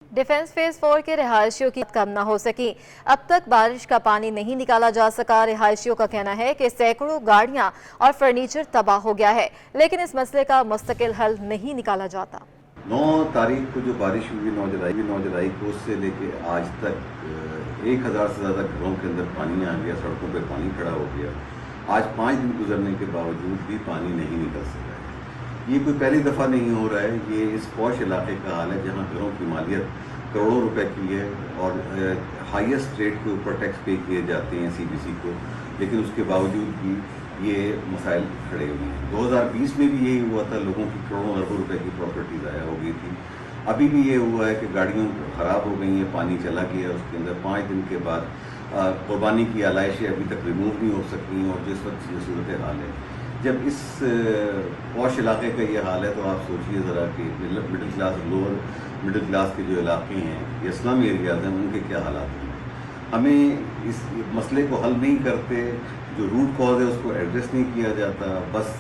Defence phase 4 के रिहायशियों की कम न हो सकी। अब तक बारिश का पानी नहीं निकाला जा सका। रिहायशियों का कहना है कि सैकड़ों गाड़ियां और फर्नीचर तबाह हो गया है, लेकिन इस मसले का मुस्तकिल हल नहीं निकाला जाता। 9 तारीख को जो बारिश हुई 9 जुलाई को, उससे लेके आज तक 1000 से ज़्यादा घरों के अंदर पानी आ गया, सड़कों पे पानी खड़ा हो गया। आज 5 दिन गुजरने के बावजूद भी पानी नहीं निकल सका है। ये कोई पहली दफ़ा नहीं हो रहा है। ये इस पॉश इलाके का हाल है जहाँ घरों की मालियत करोड़ों रुपए की है और हाईएस्ट रेट के ऊपर टैक्स पे किए जाते हैं CBC को, लेकिन उसके बावजूद भी ये मसाइल खड़े हुए हैं। 2020 में भी यही हुआ था, लोगों की करोड़ों अरबों रुपए की प्रॉपर्टी ज़ाया हो गई थी। अभी भी ये हुआ है कि गाड़ियों ख़राब हो गई हैं, पानी चला गया, उसके अंदर 5 दिन के बाद कुर्बानी की आलाइशें अभी तक रिमूव नहीं हो सकी हैं। और जिस वक्त ये सूरत हाल है, जब इस पॉश इलाके का ये हाल है, तो आप सोचिए ज़रा कि middle class, lower middle class के जो इलाके हैं, ये इस्लामी एरियाज़ हैं, उनके क्या हालात हैं। हमें इस मसले को हल नहीं करते, जो रूट कॉज है उसको एड्रेस नहीं किया जाता, बस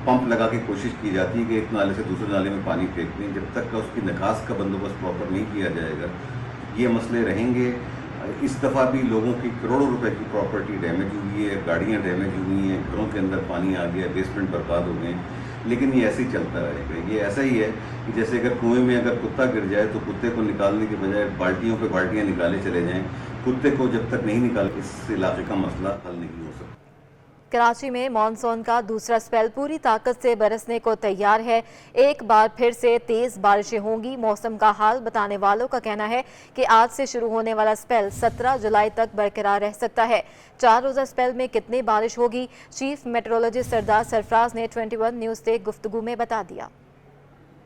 पंप लगा के कोशिश की जाती है कि एक नाले से दूसरे नाले में पानी फेंकने। जब तक का उसकी निकास का बंदोबस्त प्रॉपर नहीं किया जाएगा, ये मसले रहेंगे। इस दफ़ा भी लोगों की करोड़ों रुपए की प्रॉपर्टी डैमेज हुई है, गाड़ियाँ डैमेज हुई हैं, घरों के अंदर पानी आ गया, बेसमेंट बर्बाद हो गए। लेकिन ये ऐसे ही चलता रहेगा। ये ऐसा ही है कि जैसे अगर कुएं में अगर कुत्ता गिर जाए तो कुत्ते को निकालने के बजाय बाल्टियों पे बाल्टियाँ निकाले चले जाएं। कुत्ते को जब तक नहीं निकाल, इस इलाके का मसला हल नहीं हो सकता। कराची में मानसून का दूसरा स्पेल पूरी ताकत से बरसने को तैयार है। एक बार फिर से तेज बारिशें होंगी। मौसम का हाल बताने वालों का कहना है कि आज से शुरू होने वाला स्पेल 17 जुलाई तक बरकरार रह सकता है। 4 रोज़ा स्पेल में कितनी बारिश होगी, चीफ मेट्रोलॉजिस्ट सरदार सरफराज ने 21 न्यूज़ से गुफ्तगू में बता दिया।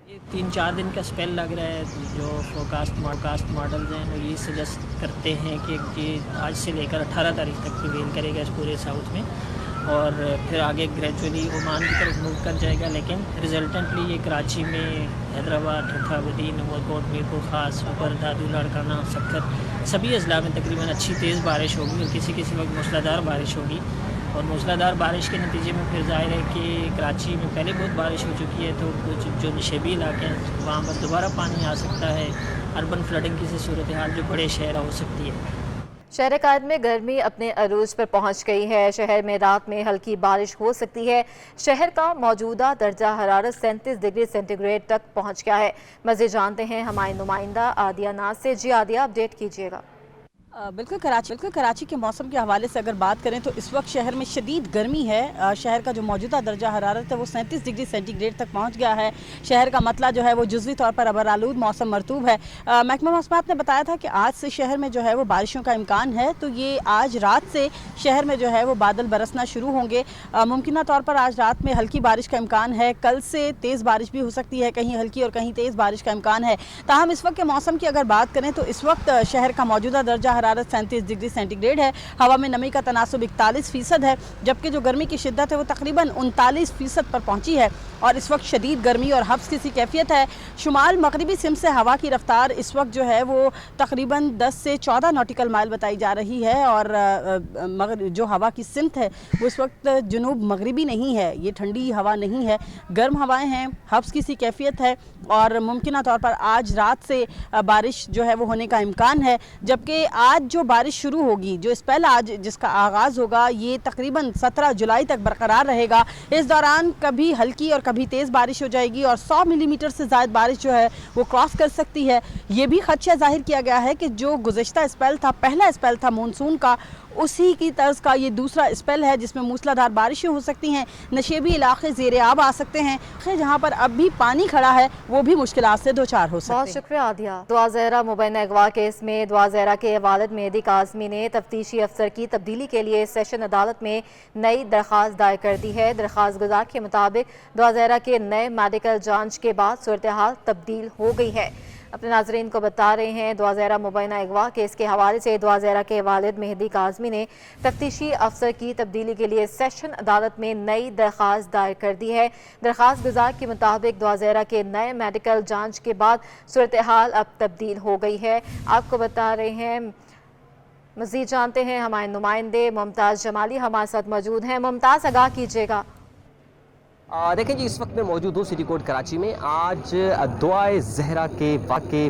ये 3-4 दिन का स्पेल लग रहा है। जो फोरकास्ट मॉडल्स हैं वो ये सजेस्ट करते हैं कि आज से लेकर 18 तारीख तक प्रिवेल करेगा इस पूरे साउथ में, और फिर आगे ग्रेजुअली ओमान की तरफ मूव कर जाएगा। लेकिन रिजल्टेंटली ये कराची में, हैदराबाद, ठठाबदीन, नूरकोट, मीरपुर खास, ऊपर दादू, लाड़काना, सक्कर, सभी अजला में तकरीबन अच्छी तेज़ बारिश होगी और किसी किसी वक्त मूसलाधार बारिश होगी। और मूसलाधार बारिश के नतीजे में फिर जाहिर है कि कराची में पहले बहुत बारिश हो चुकी है, तो कुछ जो नशेबी इलाके हैं वहाँ पर दोबारा पानी आ सकता है। अर्बन फ्लडिंग की सूरत हाल जो बड़े शहर हो सकती है। शहर कायद में गर्मी अपने अरूज पर पहुंच गई है। शहर में रात में हल्की बारिश हो सकती है। शहर का मौजूदा दर्जा हरारत 37 डिग्री सेंटीग्रेड तक पहुंच गया है। मज़ीद जानते हैं हमारे नुमाइंदा आदिया नाज से। जी आदिया, अपडेट कीजिएगा। बिल्कुल कराची के मौसम के हवाले से अगर बात करें तो इस वक्त शहर में शदीद गर्मी है। शहर का जो मौजूदा दर्जा हरारत है वो 37 डिग्री सेंटीग्रेड तक पहुंच गया है। शहर का मतला जो है वो जुज़वी तौर पर अबरालूद मौसम मरतूब है। महकमा मौसमात ने बताया था कि आज से शहर में जो है वो बारिशों का इम्कान है, तो ये आज रात से शहर में जो है वो बादल बरसना शुरू होंगे। मुमकिन तौर पर आज रात में हल्की बारिश का इम्कान है। कल से तेज़ बारिश भी हो सकती है, कहीं हल्की और कहीं तेज़ बारिश का इम्कान है। ताहम इस वक्त के मौसम की अगर बात करें तो इस वक्त शहर का मौजूदा दर्जा हरारत 37 डिग्री सेंटीग्रेड है। हवा में नमी का तनासुब 41% है, जबकि जो गर्मी की शिद्दत है वो तकरीबन 39% पर पहुंची है। और इस वक्त शदीद गर्मी और हब्स की सी कैफियत है। शुमाल मगरिबी सिमत से हवा की रफ्तार इस वक्त जो है वो तकरीबन 10 से 14 नॉटिकल माइल बताई जा रही है। और जो हवा की सिमत है वो इस वक्त जुनूब मगरिबी नहीं है, ये ठंडी हवा नहीं है, गर्म हवाएं हैं, हब्स की सी कैफियत है। और मुमकिन तौर पर आज रात से बारिश जो है वो होने का इम्कान है। जबकि आज जो बारिश शुरू होगी, जो स्पेल आज जिसका आगाज़ होगा, ये तकरीबन 17 जुलाई तक बरकरार रहेगा। इस दौरान कभी हल्की और कभी तेज़ बारिश हो जाएगी और 100 मिलीमीटर से ज़्यादा बारिश जो है वो क्रॉस कर सकती है। ये भी खदशा जाहिर किया गया है कि जो गुज़श्ता स्पेल था, पहला स्पेल था मानसून का, उसी की तर्ज का ये दूसरा स्पेल है जिसमें मूसलाधार बारिशें हो सकती हैं। नशेबी इलाके ज़ेरे आब आ सकते हैं, जहाँ पर अब भी पानी खड़ा है वो भी मुश्किलात से दो चार हो सकते हैं। बहुत शुक्रिया आदिया। दुआ ज़हरा मुबैना अगवा केस में दुआ ज़हरा के वालिद मेहदी काज़मी ने तफ्तीशी अफसर की तब्दीली के लिए सेशन अदालत में नई दरख्वास्त दायर कर दी है। दरख्वास्त गुजार के मुताबिक दुआ ज़हरा के नए मेडिकल जांच के बाद सूरत हाल तब्दील हो गई है। अपने नाजरीन को बता रहे हैं दुआ ज़हरा मुबैना अगवा केस के हवाले से दुआ ज़हरा के वालिद मेहदी काज़मी ने तफ्तीशी अफसर की तब्दीली के लिए सेशन अदालत में नई दरख्वास्त दायर कर दी है। दरख्वास्त गुजार के मुताबिक दुआ ज़हरा के नए मेडिकल जांच के बाद सूरत हाल अब तब्दील हो गई है। आपको बता रहे हैं, मज़ीद जानते हैं हमारे नुमाइंदे मुमताज़ जमाली हमारे साथ मौजूद हैं। मुमताज़, आगाह कीजिएगा। देखें जी, इस वक्त मैं मौजूद हूँ सिटी कोर्ट कराची में। आज दुआए ज़हरा के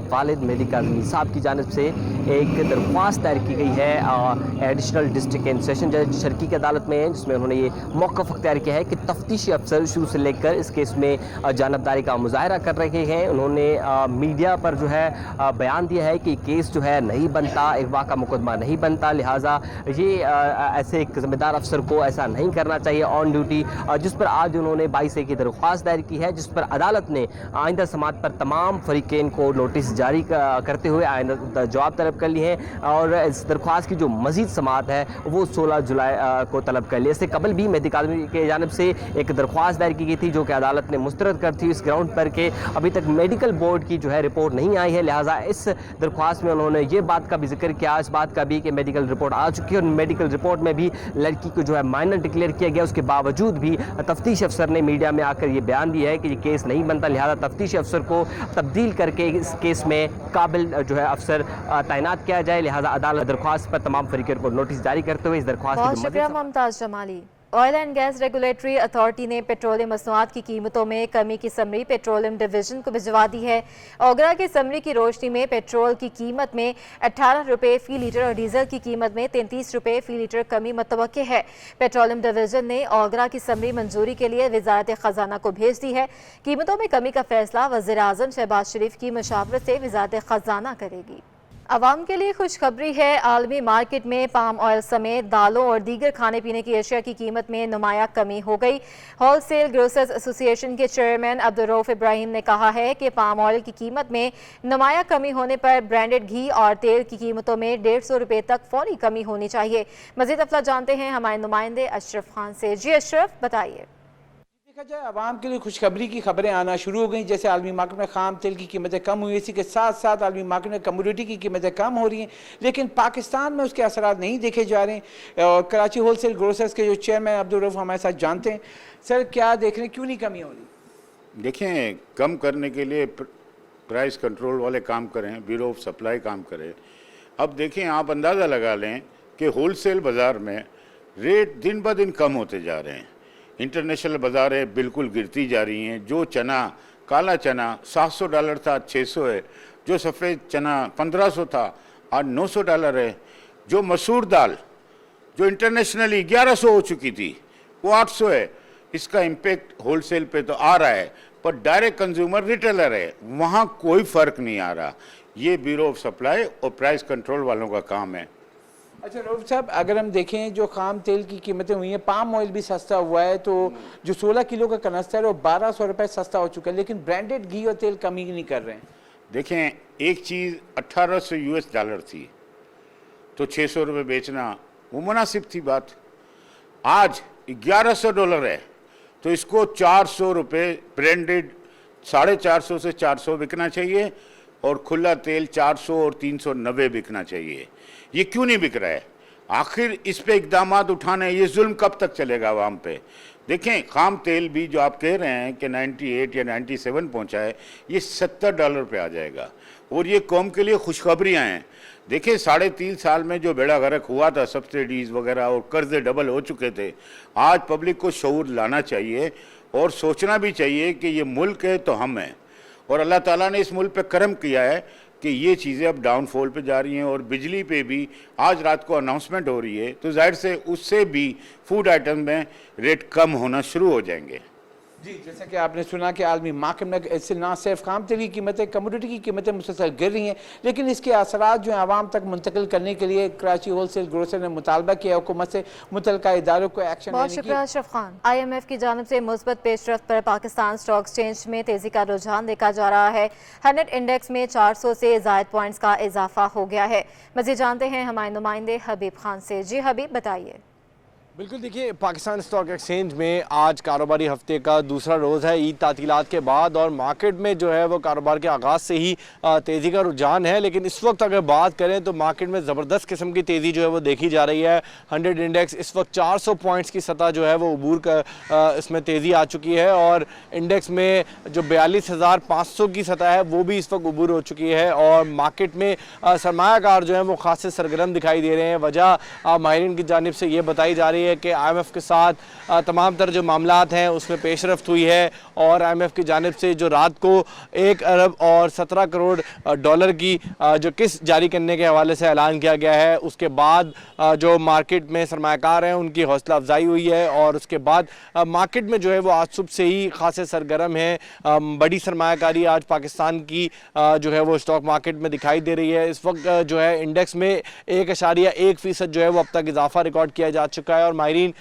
वालिद मेहदी काज़मी साहब की जानिब से एक दरख्वास्त दायर की गई है एडिशनल डिस्ट्रिक्ट एंड सेशन जज शर्की की अदालत में, जिसमें उन्होंने ये मौक़िफ़ अख्तियार किया है कि तफ्तीशी अफसर शुरू से लेकर इस केस में जानबदारी का मुज़ाहरा कर रहे हैं। उन्होंने मीडिया पर जो है बयान दिया है कि केस जो है नहीं बनता, अगवा का मुकदमा नहीं बनता, लिहाजा ये ऐसे एक ज़िम्मेदार अफसर को ऐसा नहीं करना चाहिए ऑन ड्यूटी, जिस पर आज उन्होंने 22A की दरख्वास्त दायर की है, जिस पर अदालत ने आइंदा समाअत पर तमाम फरीकेन को नोटिस जारी करते हुए आइंदा जवाब तलब कर लिए हैं और इस दरख्वास्त की जो मज़ीद समाअत है वो 16 जुलाई को तलब कर ली। इससे कबल भी मेहदी काज़मी के जानिब से एक दरख्वास्त दायर की गई थी, जो कि अदालत ने मुस्तरद कर थी इस ग्राउंड पर कि अभी तक मेडिकल बोर्ड की जो है रिपोर्ट नहीं आई है, लिहाजा इस दरख्वास्त में उन्होंने ये बात का भी जिक्र किया, इस बात का भी कि मेडिकल रिपोर्ट आ चुकी है और मेडिकल रिपोर्ट में भी लड़की को जो है माइनर डिक्लेयर किया गया। उसके बावजूद भी तफ्तीश अफसर ने मीडिया में आकर ये बयान दिया है कि ये केस नहीं बनता, लिहाजा तफ्तीश अफसर को तब्दील करके इस केस में काबिल जो है अफसर तैनात किया जाए। लिहाजा अदालत दरख्वास्त पर तमाम फरीक़ों को नोटिस जारी करते हुए इस दरख्वास्त बहुत शुक्रिया Mumtaz Jamali. Oil and gas regulatory authority ने पेट्रोलियम मसनूआत की कीमतों में कमी की समरी पेट्रोलियम डिवीजन को भिजवा दी है। ओगरा की समरी की रोशनी में पेट्रोल की कीमत में 18 रुपये फ़ी लीटर और डीजल की कीमत में 33 रुपये फ़ी लीटर कमी मुतवक्के है। पेट्रोलियम डिवीजन ने ओगरा की समरी मंजूरी के लिए वज़ारत ख़जाना को भेज दी है। कीमतों में कमी का फैसला वज़ीर आज़म शहबाज शरीफ की मशावरत से वज़ारत ख़जाना करेगी। अवाम के लिए खुशखबरी है, आलमी मार्केट में पाम ऑयल समेत दालों और दीगर खाने पीने की अशिया की कीमत में नुमाया कमी हो गई। होल सेल ग्रोसर्स एसोसिएशन के चेयरमैन अब्दुल रऊफ इब्राहिम ने कहा है कि पाम ऑयल की कीमत में नुमाया कमी होने पर ब्रांडेड घी और तेल की कीमतों में 150 रुपये तक फौरी कमी होनी चाहिए। मज़ीद अफला जानते हैं हमारे नुमाइंदे अशरफ खान से। जी अशरफ, बताइए। देखा जाए आवाम के लिए खुशखबरी की खबरें आना शुरू हो गई। जैसे आलमी मार्केट में खाम तेल की कीमतें कम हुई, इसी के साथ साथ आलमी मार्केट में कमोडिटी की कीमतें कम हो रही हैं, लेकिन पाकिस्तान में उसके असरात नहीं देखे जा रहे हैं। और कराची होल सेल ग्रोसर्स के जो चेयरमैन अब्दुल रऊफ हमारे साथ जानते हैं। सर, क्या देख रहे हैं, क्यों नहीं कमी हो रही? देखें, कम करने के लिए प्राइस कंट्रोल वाले काम करें, ब्यूरो ऑफ सप्लाई काम करे। अब देखें, आप अंदाज़ा लगा लें कि होल सेल बाज़ार में रेट दिन ब दिन कम होते जा रहे हैं। इंटरनेशनल बाज़ारें बिल्कुल गिरती जा रही हैं। जो चना, काला चना $700 था, 600 है। जो सफ़ेद चना 1500 था, आज $900 है। जो मसूर दाल जो इंटरनेशनली 1100 हो चुकी थी, वो 800 है। इसका इम्पेक्ट होल सेल पे तो आ रहा है, पर डायरेक्ट कंज्यूमर रिटेलर है, वहाँ कोई फ़र्क नहीं आ रहा। ये ब्यूरो ऑफ सप्लाई और प्राइस कंट्रोल वालों का काम है। अच्छा रऊफ साहब, अगर हम देखें जो खाम तेल की कीमतें हुई हैं, पाम ऑयल भी सस्ता हुआ है, तो जो 16 किलो का कनस्तर है वो 1200 रुपये सस्ता हो चुका है, लेकिन ब्रांडेड घी और तेल कमी नहीं कर रहे हैं। देखें, एक चीज़ $1800 थी, तो $600 बेचना वो मुनासिब थी बात। आज $1100 है, तो इसको $400 ब्रांडेड 450 से 400 बिकना चाहिए और खुला तेल 400 और 390 बिकना चाहिए। ये क्यों नहीं बिक रहा है? आखिर इस पे इक़दामात उठाने, ये जुल्म कब तक चलेगा आवाम पे? देखें, खाम तेल भी जो आप कह रहे हैं कि 98 या 97 पहुंचा है, ये $70 पे आ जाएगा और ये कौम के लिए खुशखबरियाँ हैं। देखें, 3.5 साल में जो बेड़ा गर्क हुआ था, सब्सिडीज़ वगैरह और कर्ज़े डबल हो चुके थे, आज पब्लिक को शऊर लाना चाहिए और सोचना भी चाहिए कि ये मुल्क है तो हम हैं, और अल्लाह ताला ने इस मुल्क पे करम किया है कि ये चीज़ें अब डाउनफॉल पे जा रही हैं। और बिजली पे भी आज रात को अनाउंसमेंट हो रही है, तो जाहिर से उससे भी फूड आइटम में रेट कम होना शुरू हो जाएंगे। जी, जैसा कि आपने सुना कि आलमी मार्केट में इससे ना सिर्फ खाम तेल की कीमतें, कमोडिटी की कीमतें मुसलसल गिर रही हैं, लेकिन इसके असरात जो है आवाम तक मुंतकिल करने के लिए कराची होल सेल ग्रोसर ने मुतालबा किया हुकूमत से मुतल्लिका इदारों को एक्शन लेने की। बहुत शुक्रिया अशरफ खान। IMF की जानिब से मुस्बत पेशरफ्त पर पाकिस्तान स्टॉक एक्सचेंज में तेजी का रुझान देखा जा रहा है। 100 इंडेक्स में 400 से ज़ायद पॉइंट्स का इजाफा हो गया है। मज़ीद जानते हैं हमारे नुमाइंदे हबीब खान से। जी हबीब, बताइए। बिल्कुल, देखिए, पाकिस्तान स्टॉक एक्सचेंज में आज कारोबारी हफ्ते का दूसरा रोज़ है ईद तातीलात के बाद, और मार्केट में जो है वो कारोबार के आगाज़ से ही तेज़ी का रुझान है। लेकिन इस वक्त अगर बात करें तो मार्केट में ज़बरदस्त किस्म की तेज़ी जो है वो देखी जा रही है। 100 इंडेक्स इस वक्त 400 पॉइंट्स की सतह जो है वो अबूर का इसमें तेज़ी आ चुकी है, और इंडेक्स में जो 42,500 की सतह है वो भी इस वक्त अबूर हो चुकी है। और मार्केट में सरमायाकार जो है वो ख़ास से सरगर्म दिखाई दे रहे हैं। वजह माहिरीन की जानिब से ये बताई जा रही है ہے کہ IMF کے ساتھ تمام تر جو معاملات ہیں اس میں پیش رفت ہوئی ہے اور IMF کی جانب سے جو رات کو 1 ارب اور 17 کروڑ ڈالر کی جو قسط جاری کرنے کے حوالے سے اعلان کیا گیا ہے، اس کے بعد جو مارکیٹ میں سرمایہ کار ہیں ان کی حوصلہ افزائی ہوئی ہے اور اس کے بعد مارکیٹ میں جو ہے وہ آج صبح سے ہی خاصے سرگرم ہیں. بڑی سرمایہ کاری آج پاکستان کی جو ہے وہ اسٹاک مارکیٹ میں دکھائی دے رہی ہے. اس وقت جو ہے انڈیکس میں 1.1% جو ہے وہ اب تک اضافہ ریکارڈ کیا جا چکا ہے اور ماہرین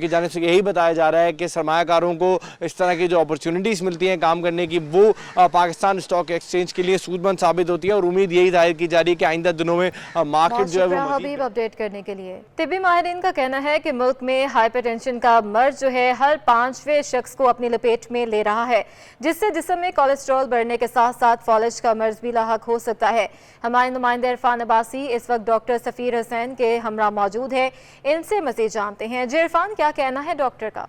کی جانب سے یہی بتایا جا رہا ہے کہ سرمایہ کاروں کو اس طرح کی جو اپرچونٹیز ملتی ہیں کام کرنے کی وہ پاکستان اسٹاک ایکسچینج کے لیے سود مند ثابت ہوتی ہے اور امید یہی ظاہر کی جا رہی ہے کہ آئندہ دنوں میں مارکیٹ جو ہے وہ حبیب اپڈیٹ کرنے کے لیے. طبی ماہرین کا کہنا ہے کہ ملک میں ہائپر ٹینشن کا مرض جو ہے ہر 5ویں شخص کو اپنی لپیٹ میں لے رہا ہے، جس سے جسم میں کولیسٹرول بڑھنے کے ساتھ ساتھ فالج کا مرض بھی لاحق ہو سکتا ہے. ہمارے نمائندے عرفان عباسی اس وقت ڈاکٹر سفیر حسین کے ہمراہ موجود ہے، ان سے مزید جانتے ہیں. جی عرفان، کیا کہنا ہے ڈاکٹر کا؟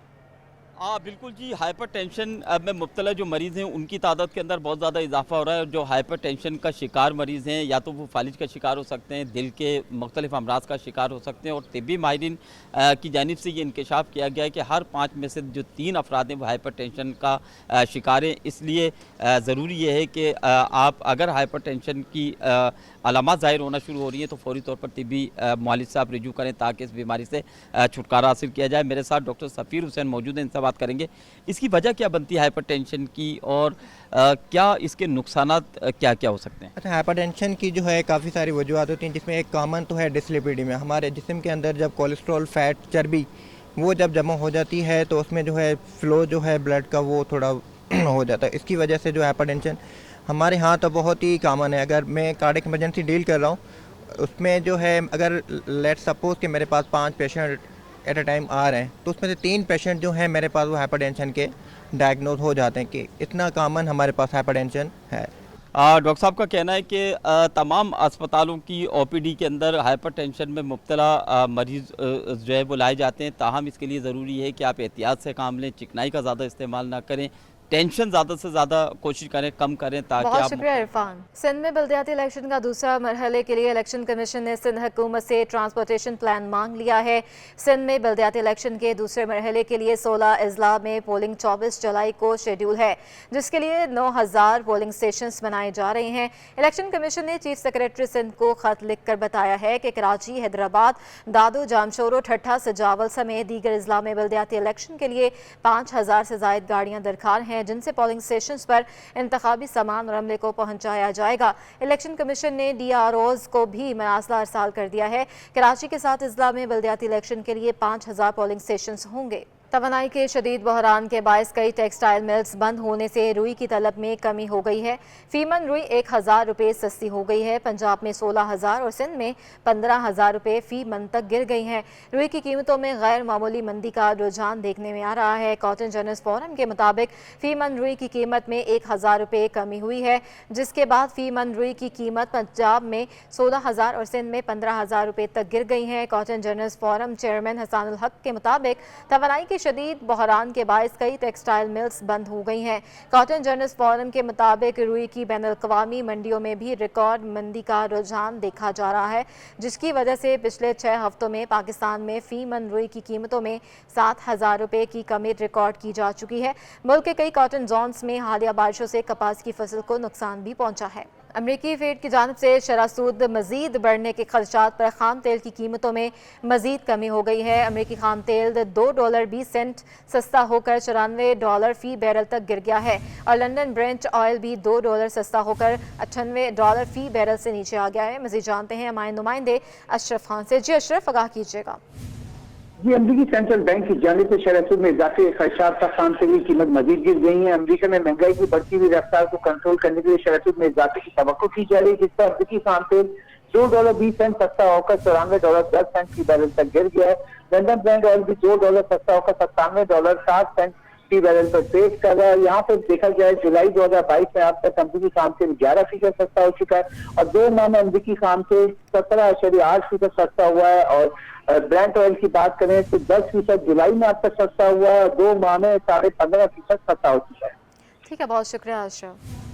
بالکل جی، ہائپر ٹینشن میں مبتلا جو مریض ہیں ان کی تعداد کے اندر بہت زیادہ اضافہ ہو رہا ہے اور جو ہائپر ٹینشن کا شکار مریض ہیں یا تو وہ فالج کا شکار ہو سکتے ہیں، دل کے مختلف امراض کا شکار ہو سکتے ہیں اور طبی ماہرین کی جانب سے یہ انکشاف کیا گیا ہے کہ ہر 5 میں سے جو 3 افراد ہیں وہ ہائپر ٹینشن کا شکار ہیں. اس لیے ضروری یہ ہے کہ آپ اگر ہائپر ٹینشن کی علامات ظاہر ہونا شروع ہو رہی ہیں تو فوری طور پر طبی معالج سے آپ رجوع کریں تاکہ اس بیماری سے چھٹکارا حاصل کیا جائے. میرے ساتھ ڈاکٹر سفیر حسین موجود ہیں، ان سے بات کریں گے. اس کی وجہ کیا بنتی ہے ہائپر ٹینشن کی اور کیا اس کے نقصانات کیا کیا ہو سکتے ہیں؟ اچھا، ہائپر ٹینشن کی جو ہے کافی ساری وجوہات ہوتی ہیں، جس میں ایک کامن تو ہے ڈسلیپیڈیمیا. ہمارے جسم کے اندر جب کولیسٹرول، فیٹ، چربی وہ جب جمع ہو جاتی ہے تو اس میں جو ہے فلو جو ہے بلڈ کا وہ تھوڑا ہو جاتا ہے. اس کی وجہ سے جو ہائپر ٹینشن ہمارے ہاں تو بہت ہی کامن ہے. اگر میں کارڈک ایمرجنسی ڈیل کر رہا ہوں اس میں جو ہے اگر لیٹ سپوز کہ میرے پاس 5 پیشنٹ ایٹ اے ٹائم آ رہے ہیں تو اس میں سے 3 پیشنٹ جو ہیں میرے پاس وہ ہائپر ٹینشن کے ڈائگنوز ہو جاتے ہیں کہ اتنا کامن ہمارے پاس ہائپر ٹینشن ہے. ڈاکٹر صاحب کا کہنا ہے کہ تمام اسپتالوں کی OPD کے اندر ہائپر ٹینشن میں مبتلا مریض جو ہے وہ لائے جاتے ہیں، تاہم اس کے لیے ضروری ہے کہ آپ احتیاط سے کام لیں، چکنائی کا زیادہ استعمال نہ کریں، ٹینشن زیادہ سے زیادہ کوشش کریں کم کریں تاکہ بہت شکریہ عرفان. سندھ میں بلدیاتی الیکشن کا دوسرا مرحلے کے لیے الیکشن کمیشن نے سندھ حکومت سے ٹرانسپورٹیشن پلان مانگ لیا ہے. سندھ میں بلدیاتی الیکشن کے دوسرے مرحلے کے لیے 16 اضلاع میں پولنگ 24 جولائی کو شیڈول ہے، جس کے لیے 9000 پولنگ اسٹیشنز بنائے جا رہے ہیں. الیکشن کمیشن نے چیف سیکریٹری سندھ کو خط لکھ کر بتایا ہے کہ کراچی، حیدرآباد، دادو، جامشورو، ٹھٹھا، سجاول سمیت دیگر اضلاع میں بلدیاتی الیکشن کے لیے 5000 سے زائد گاڑیاں درکار ہیں، جن سے پولنگ اسٹیشنز پر انتخابی سامان اور عملے کو پہنچایا جائے گا. الیکشن کمیشن نے DROز کو بھی مراسلہ ارسال کر دیا ہے. کراچی کے 7 اضلاع میں بلدیاتی الیکشن کے لیے 5000 پولنگ اسٹیشنز ہوں گے. توانائی کے شدید بحران کے باعث کئی ٹیکسٹائل ملز بند ہونے سے روئی کی طلب میں کمی ہو گئی ہے. فی من روئی 1000 روپے سستی ہو گئی ہے. پنجاب میں 16000 اور سندھ میں 15000 روپے فی من تک گر گئی ہیں. روئی کی قیمتوں میں غیر معمولی مندی کا رجحان دیکھنے میں آ رہا ہے. کاٹن جرنلز فورم کے مطابق فی من روئی کی قیمت میں 1000 روپے کمی ہوئی ہے، جس کے بعد فی من روئی کی قیمت پنجاب میں 16000 اور سندھ میں 15000 روپے تک گر گئی ہیں. کاٹن جرنلز فورم چیئرمین حسان الحق کے مطابق توانائی کے شدید بحران کے باعث کئی ٹیکسٹائل ملز بند ہو گئی ہیں. کاٹن جرنلز فورم کے مطابق روئی کی بین الاقوامی منڈیوں میں بھی ریکارڈ مندی کا رجحان دیکھا جا رہا ہے، جس کی وجہ سے پچھلے 6 ہفتوں میں پاکستان میں فی من روئی کی قیمتوں میں 7000 روپے کی کمی ریکارڈ کی جا چکی ہے. ملک کے کئی کاٹن زونز میں حالیہ بارشوں سے کپاس کی فصل کو نقصان بھی پہنچا ہے. امریکی فیڈ کی جانب سے شرح سود مزید بڑھنے کے خدشات پر خام تیل کی قیمتوں میں مزید کمی ہو گئی ہے. امریکی خام تیل $2.20 سستا ہو کر $94 فی بیرل تک گر گیا ہے اور لنڈن برنٹ آئل بھی $2 سستا ہو کر $98 فی بیرل سے نیچے آ گیا ہے. مزید جانتے ہیں ہمارے نمائندے اشرف خان سے. جی اشرف، آگاہ کیجیے گا. جی، امریکی سینٹرل بینک کی جانب سے شرح سود میں اضافی خدشات پر خام تیل کی قیمت مزید گر گئی ہیں. امریکہ میں مہنگائی کی بڑھتی ہوئی رفتار کو کنٹرول کرنے کے لیے شرح سود میں اضافے کی توقع کی جا رہی ہے، جس پر امریکی خام تیل $2.20 سستا ہو کر $94.10 فی بیرل تک گر گیا ہے. لنڈن برنٹ آئل بھی $2 سستا ہو کر $97.60 فی بیرل پر ٹریڈ کر رہا ہے. یہاں پہ دیکھا جائے جولائی 2022 میں اب تک امریکی خام تیل 11% سستا ہو چکا ہے اور 2 ماہ میں امریکی خام تیل 17.8% سستا ہوا ہے. اور برنٹ آئل کی بات کریں تو 10% جولائی میں اب تک سستا ہوا ہے اور 2 ماہ میں 15.5% سستا ہو چکا ہے. ٹھیک ہے، بہت شکریہ اشرف.